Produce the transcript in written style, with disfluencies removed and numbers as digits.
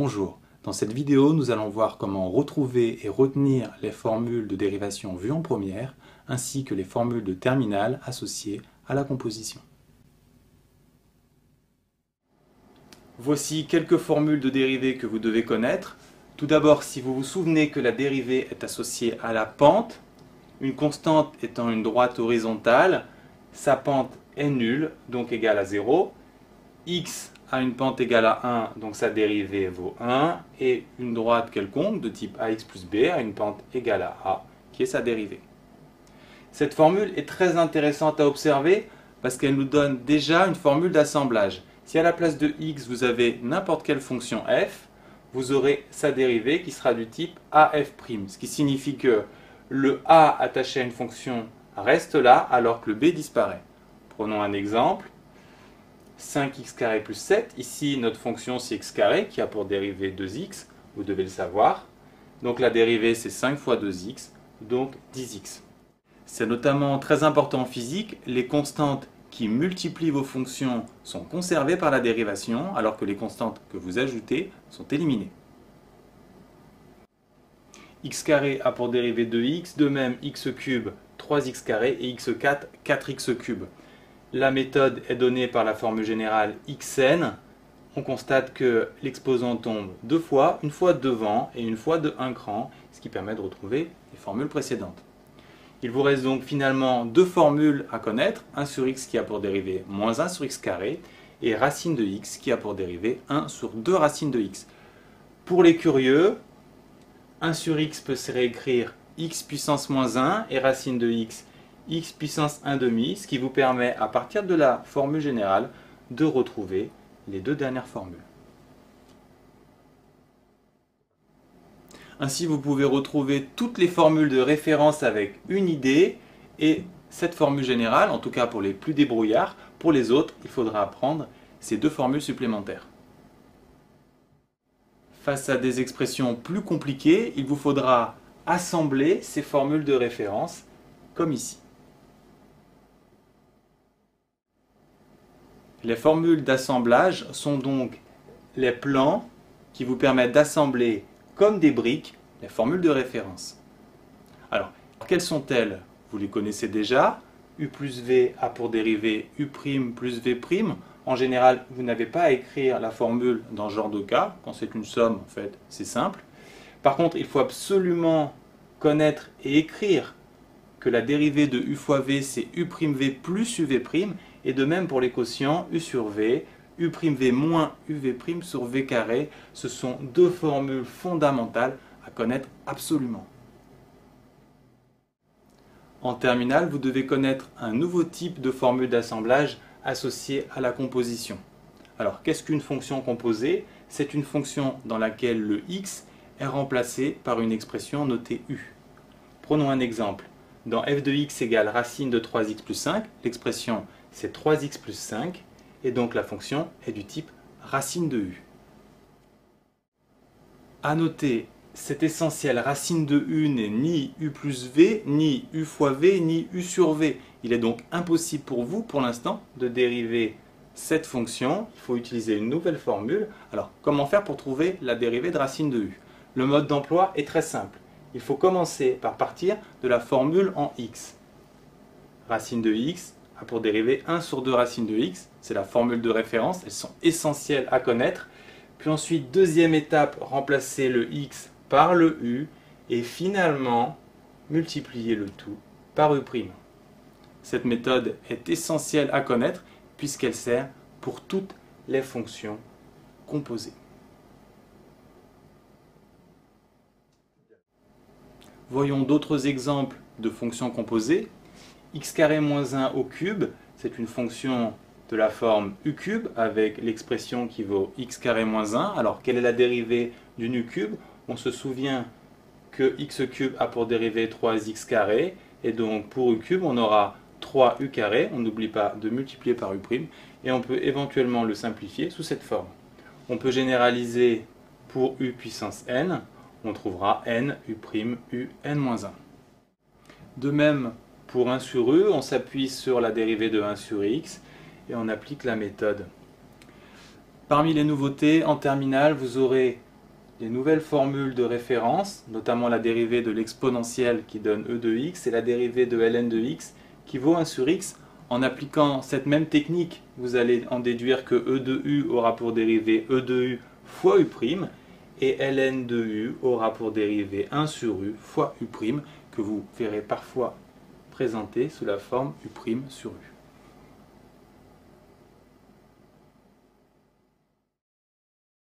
Bonjour, dans cette vidéo nous allons voir comment retrouver et retenir les formules de dérivation vues en première ainsi que les formules de terminale associées à la composition. Voici quelques formules de dérivée que vous devez connaître. Tout d'abord, si vous vous souvenez que la dérivée est associée à la pente, une constante étant une droite horizontale, sa pente est nulle, donc égale à 0. X a une pente égale à 1, donc sa dérivée vaut 1, et une droite quelconque de type ax plus b a une pente égale à a, qui est sa dérivée. Cette formule est très intéressante à observer parce qu'elle nous donne déjà une formule d'assemblage. Si à la place de x vous avez n'importe quelle fonction f, vous aurez sa dérivée qui sera du type af', ce qui signifie que le a attaché à une fonction reste là alors que le b disparaît. Prenons un exemple. 5x² plus 7, ici notre fonction c'est x² qui a pour dérivée 2x, vous devez le savoir. Donc la dérivée c'est 5 fois 2x, donc 10x. C'est notamment très important en physique, les constantes qui multiplient vos fonctions sont conservées par la dérivation, alors que les constantes que vous ajoutez sont éliminées. x² a pour dérivée 2x, de même x³ 3x² et x4 4x³. La méthode est donnée par la formule générale xn. On constate que l'exposant tombe deux fois, une fois devant et une fois de 1 cran, ce qui permet de retrouver les formules précédentes. Il vous reste donc finalement deux formules à connaître, 1 sur x qui a pour dérivée moins 1 sur x² et racine de x qui a pour dérivée 1 sur 2 racines de x. Pour les curieux, 1 sur x peut se réécrire x puissance moins 1 et racine de x x puissance 1/2, ce qui vous permet, à partir de la formule générale, de retrouver les deux dernières formules. Ainsi, vous pouvez retrouver toutes les formules de référence avec une idée, et cette formule générale, en tout cas pour les plus débrouillards, pour les autres, il faudra apprendre ces deux formules supplémentaires. Face à des expressions plus compliquées, il vous faudra assembler ces formules de référence, comme ici. Les formules d'assemblage sont donc les plans qui vous permettent d'assembler comme des briques les formules de référence. Alors, quelles sont-elles? Vous les connaissez déjà. U plus V a pour dérivée U' plus V'. En général, vous n'avez pas à écrire la formule dans ce genre de cas. Quand c'est une somme, en fait, c'est simple. Par contre, il faut absolument connaître et écrire que la dérivée de U fois V, c'est U'V plus UV', et de même pour les quotients, U sur V, U'V moins UV' sur V carré, ce sont deux formules fondamentales à connaître absolument. En terminale, vous devez connaître un nouveau type de formule d'assemblage associée à la composition. Alors, qu'est-ce qu'une fonction composée? C'est une fonction dans laquelle le x est remplacé par une expression notée U. Prenons un exemple. Dans f de x égale racine de 3x plus 5, l'expression c'est 3x plus 5, et donc la fonction est du type racine de u. A noter, c'est essentiel, racine de u n'est ni u plus v, ni u fois v, ni u sur v. Il est donc impossible pour vous, pour l'instant, de dériver cette fonction. Il faut utiliser une nouvelle formule. Alors, comment faire pour trouver la dérivée de racine de u? Le mode d'emploi est très simple. Il faut commencer par partir de la formule en x. Racine de x a pour dérivée 1 sur 2 racines de x. C'est la formule de référence. Elles sont essentielles à connaître. Puis ensuite, deuxième étape, remplacer le x par le u. Et finalement, multiplier le tout par u'. Cette méthode est essentielle à connaître puisqu'elle sert pour toutes les fonctions composées. Voyons d'autres exemples de fonctions composées. x² moins 1 au cube, c'est une fonction de la forme u³ avec l'expression qui vaut x² moins 1. Alors, quelle est la dérivée d'une u³? On se souvient que x³ a pour dérivée 3x², et donc pour u³, on aura 3u². On n'oublie pas de multiplier par u', et on peut éventuellement le simplifier sous cette forme. On peut généraliser pour u puissance n. On trouvera n, u', u, n-1. De même, pour 1 sur u, on s'appuie sur la dérivée de 1 sur x et on applique la méthode. Parmi les nouveautés, en terminale, vous aurez des nouvelles formules de référence, notamment la dérivée de l'exponentielle qui donne e de x et la dérivée de ln de x qui vaut 1 sur x. En appliquant cette même technique, vous allez en déduire que e de u aura pour dérivée e de u fois u' et ln de u aura pour dérivée 1 sur u fois u', que vous verrez parfois présenté sous la forme u' sur u.